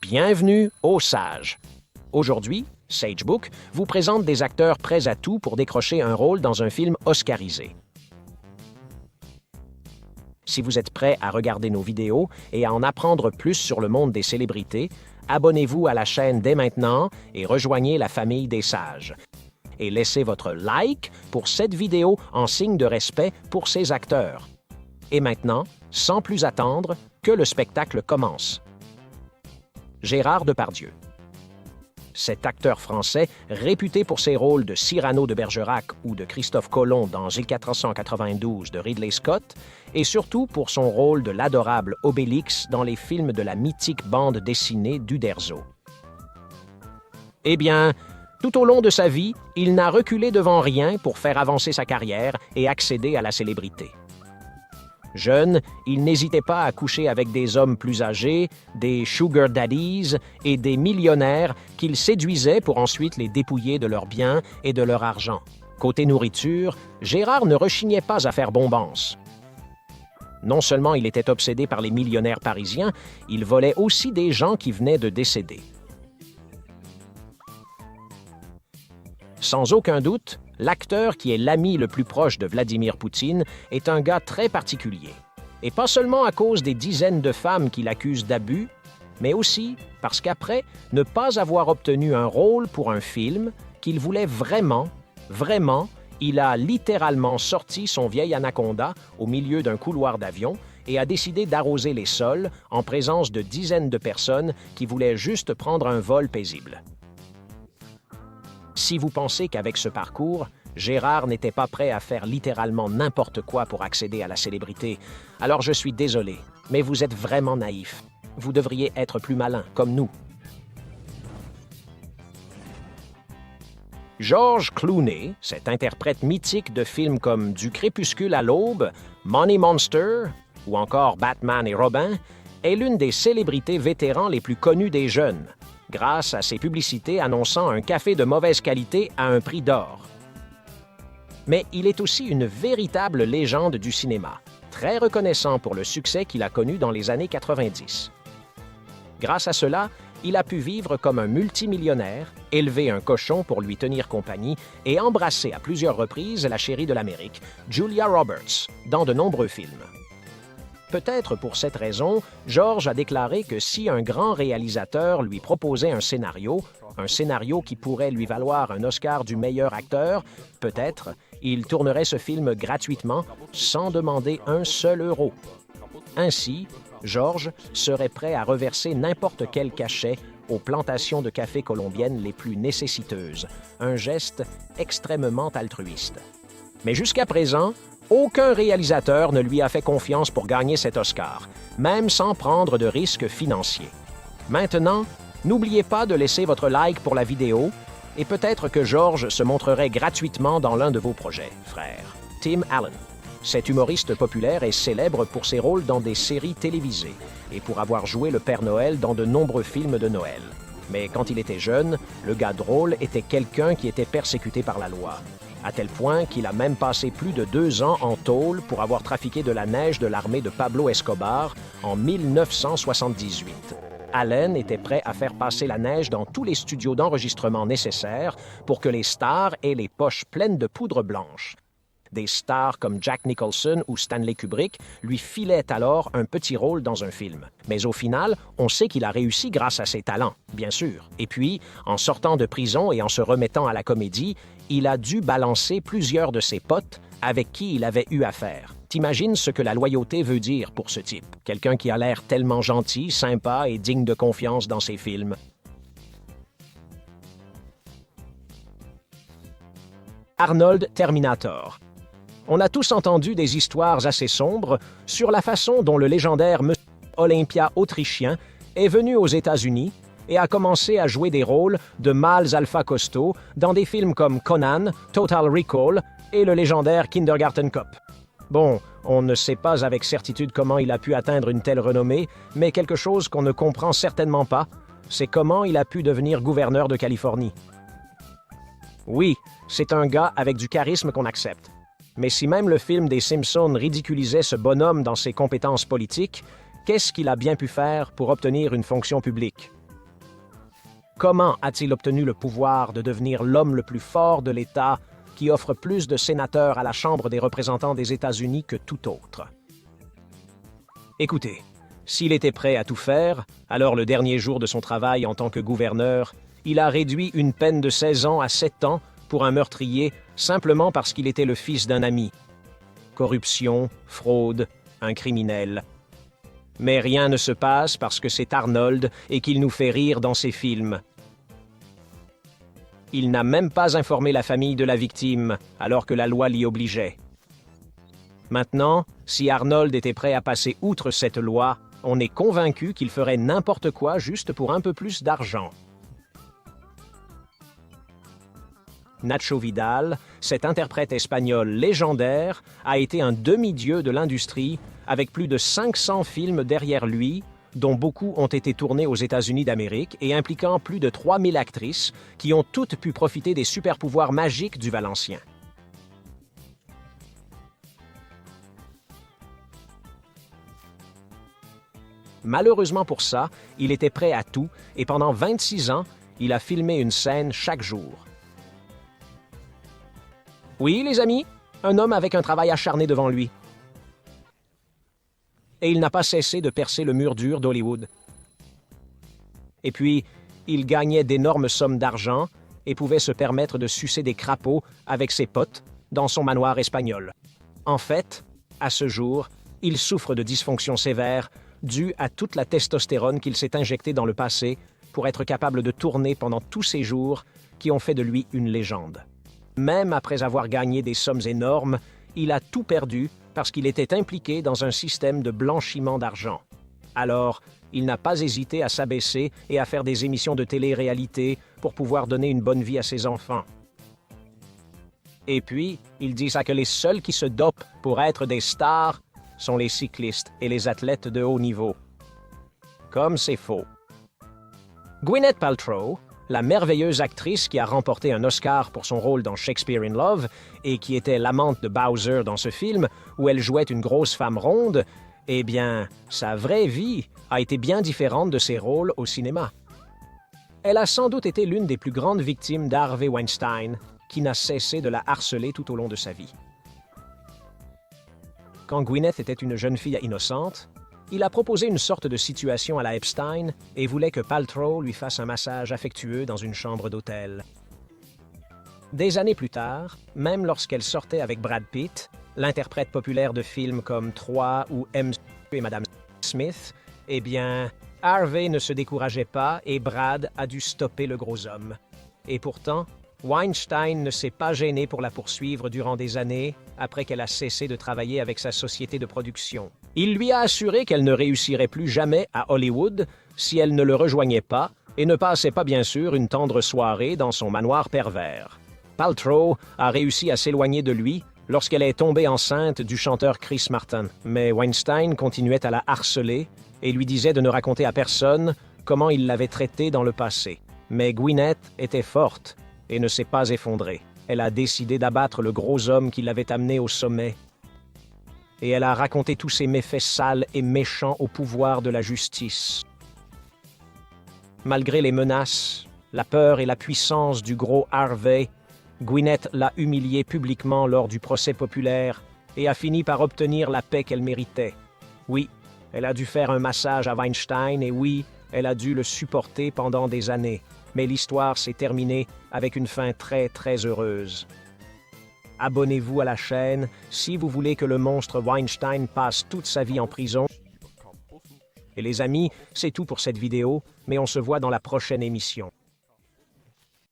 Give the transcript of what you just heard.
Bienvenue au Sage. Aujourd'hui, SageBook vous présente des acteurs prêts à tout pour décrocher un rôle dans un film oscarisé. Si vous êtes prêt à regarder nos vidéos et à en apprendre plus sur le monde des célébrités, abonnez-vous à la chaîne dès maintenant et rejoignez la famille des Sages. Et laissez votre like pour cette vidéo en signe de respect pour ces acteurs. Et maintenant, sans plus attendre, que le spectacle commence. Gérard Depardieu. Cet acteur français, réputé pour ses rôles de Cyrano de Bergerac ou de Christophe Colomb dans 1492 de Ridley Scott, et surtout pour son rôle de l'adorable Obélix dans les films de la mythique bande dessinée d'Uderzo. Eh bien, tout au long de sa vie, il n'a reculé devant rien pour faire avancer sa carrière et accéder à la célébrité. Jeune, il n'hésitait pas à coucher avec des hommes plus âgés, des sugar daddies et des millionnaires qu'il séduisait pour ensuite les dépouiller de leurs biens et de leur argent. Côté nourriture, Gérard ne rechignait pas à faire bombance. Non seulement il était obsédé par les millionnaires parisiens, il volait aussi des gens qui venaient de décéder. Sans aucun doute, l'acteur qui est l'ami le plus proche de Vladimir Poutine est un gars très particulier. Et pas seulement à cause des dizaines de femmes qu'il accuse d'abus, mais aussi parce qu'après ne pas avoir obtenu un rôle pour un film qu'il voulait vraiment, il a littéralement sorti son vieil anaconda au milieu d'un couloir d'avion et a décidé d'arroser les sols en présence de dizaines de personnes qui voulaient juste prendre un vol paisible. Si vous pensez qu'avec ce parcours, Gérard n'était pas prêt à faire littéralement n'importe quoi pour accéder à la célébrité, alors je suis désolé, mais vous êtes vraiment naïf. Vous devriez être plus malin, comme nous. George Clooney, cet interprète mythique de films comme Du crépuscule à l'aube, Money Monster ou encore Batman et Robin, est l'une des célébrités vétérans les plus connues des jeunes, grâce à ses publicités annonçant un café de mauvaise qualité à un prix d'or. Mais il est aussi une véritable légende du cinéma, très reconnaissant pour le succès qu'il a connu dans les années 90. Grâce à cela, il a pu vivre comme un multimillionnaire, élever un cochon pour lui tenir compagnie et embrasser à plusieurs reprises la chérie de l'Amérique, Julia Roberts, dans de nombreux films. Peut-être pour cette raison, George a déclaré que si un grand réalisateur lui proposait un scénario qui pourrait lui valoir un Oscar du meilleur acteur, peut-être il tournerait ce film gratuitement sans demander un seul euro. Ainsi, George serait prêt à reverser n'importe quel cachet aux plantations de café colombiennes les plus nécessiteuses, un geste extrêmement altruiste. Mais jusqu'à présent, aucun réalisateur ne lui a fait confiance pour gagner cet Oscar, même sans prendre de risques financiers. Maintenant, n'oubliez pas de laisser votre like pour la vidéo et peut-être que George se montrerait gratuitement dans l'un de vos projets, frère. Tim Allen. Cet humoriste populaire est célèbre pour ses rôles dans des séries télévisées et pour avoir joué le Père Noël dans de nombreux films de Noël. Mais quand il était jeune, le gars drôle était quelqu'un qui était persécuté par la loi, à tel point qu'il a même passé plus de 2 ans en tôle pour avoir trafiqué de la neige de l'armée de Pablo Escobar en 1978. Allen était prêt à faire passer la neige dans tous les studios d'enregistrement nécessaires pour que les stars aient les poches pleines de poudre blanche. Des stars comme Jack Nicholson ou Stanley Kubrick lui filaient alors un petit rôle dans un film. Mais au final, on sait qu'il a réussi grâce à ses talents, bien sûr. Et puis, en sortant de prison et en se remettant à la comédie, il a dû balancer plusieurs de ses potes avec qui il avait eu affaire. T'imagines ce que la loyauté veut dire pour ce type? Quelqu'un qui a l'air tellement gentil, sympa et digne de confiance dans ses films. Arnold Terminator. On a tous entendu des histoires assez sombres sur la façon dont le légendaire Monsieur Olympia autrichien est venu aux États-Unis et a commencé à jouer des rôles de mâles alpha costauds dans des films comme Conan, Total Recall et le légendaire Kindergarten Cop. Bon, on ne sait pas avec certitude comment il a pu atteindre une telle renommée, mais quelque chose qu'on ne comprend certainement pas, c'est comment il a pu devenir gouverneur de Californie. Oui, c'est un gars avec du charisme qu'on accepte. Mais si même le film des Simpsons ridiculisait ce bonhomme dans ses compétences politiques, qu'est-ce qu'il a bien pu faire pour obtenir une fonction publique? Comment a-t-il obtenu le pouvoir de devenir l'homme le plus fort de l'État qui offre plus de sénateurs à la Chambre des représentants des États-Unis que tout autre? Écoutez, s'il était prêt à tout faire, alors le dernier jour de son travail en tant que gouverneur, il a réduit une peine de 16 ans à 7 ans pour un meurtrier simplement parce qu'il était le fils d'un ami. Corruption, fraude, un criminel. Mais rien ne se passe parce que c'est Arnold et qu'il nous fait rire dans ses films. Il n'a même pas informé la famille de la victime, alors que la loi l'y obligeait. Maintenant, si Arnold était prêt à passer outre cette loi, on est convaincu qu'il ferait n'importe quoi juste pour un peu plus d'argent. Nacho Vidal, cet interprète espagnol légendaire, a été un demi-dieu de l'industrie, avec plus de 500 films derrière lui, dont beaucoup ont été tournés aux États-Unis d'Amérique et impliquant plus de 3000 actrices qui ont toutes pu profiter des super-pouvoirs magiques du Valencien. Malheureusement pour ça, il était prêt à tout et pendant 26 ans, il a filmé une scène chaque jour. Oui, les amis, un homme avec un travail acharné devant lui. Et il n'a pas cessé de percer le mur dur d'Hollywood. Et puis, il gagnait d'énormes sommes d'argent et pouvait se permettre de sucer des crapauds avec ses potes dans son manoir espagnol. En fait, à ce jour, il souffre de dysfonction sévère due à toute la testostérone qu'il s'est injectée dans le passé pour être capable de tourner pendant tous ces jours qui ont fait de lui une légende. Même après avoir gagné des sommes énormes, il a tout perdu parce qu'il était impliqué dans un système de blanchiment d'argent. Alors, il n'a pas hésité à s'abaisser et à faire des émissions de télé-réalité pour pouvoir donner une bonne vie à ses enfants. Et puis, il dit ça que les seuls qui se dopent pour être des stars sont les cyclistes et les athlètes de haut niveau. Comme c'est faux. Gwyneth Paltrow, la merveilleuse actrice qui a remporté un Oscar pour son rôle dans Shakespeare in Love et qui était l'amante de Bowser dans ce film où elle jouait une grosse femme ronde, eh bien, sa vraie vie a été bien différente de ses rôles au cinéma. Elle a sans doute été l'une des plus grandes victimes d'Harvey Weinstein, qui n'a cessé de la harceler tout au long de sa vie. Quand Gwyneth était une jeune fille innocente, il a proposé une sorte de situation à la Epstein et voulait que Paltrow lui fasse un massage affectueux dans une chambre d'hôtel. Des années plus tard, même lorsqu'elle sortait avec Brad Pitt, l'interprète populaire de films comme Troy ou M. et Madame Smith, eh bien, Harvey ne se décourageait pas et Brad a dû stopper le gros homme. Et pourtant, Weinstein ne s'est pas gêné pour la poursuivre durant des années après qu'elle a cessé de travailler avec sa société de production. Il lui a assuré qu'elle ne réussirait plus jamais à Hollywood si elle ne le rejoignait pas et ne passait pas bien sûr une tendre soirée dans son manoir pervers. Paltrow a réussi à s'éloigner de lui lorsqu'elle est tombée enceinte du chanteur Chris Martin, mais Weinstein continuait à la harceler et lui disait de ne raconter à personne comment il l'avait traitée dans le passé. Mais Gwyneth était forte et ne s'est pas effondrée. Elle a décidé d'abattre le gros homme qui l'avait amenée au sommet. Et elle a raconté tous ses méfaits sales et méchants au pouvoir de la justice. Malgré les menaces, la peur et la puissance du gros Harvey, Gwyneth l'a humilié publiquement lors du procès populaire et a fini par obtenir la paix qu'elle méritait. Oui, elle a dû faire un massage à Weinstein et oui, elle a dû le supporter pendant des années. Mais l'histoire s'est terminée avec une fin très, très heureuse. Abonnez-vous à la chaîne si vous voulez que le monstre Weinstein passe toute sa vie en prison. Et les amis, c'est tout pour cette vidéo, mais on se voit dans la prochaine émission.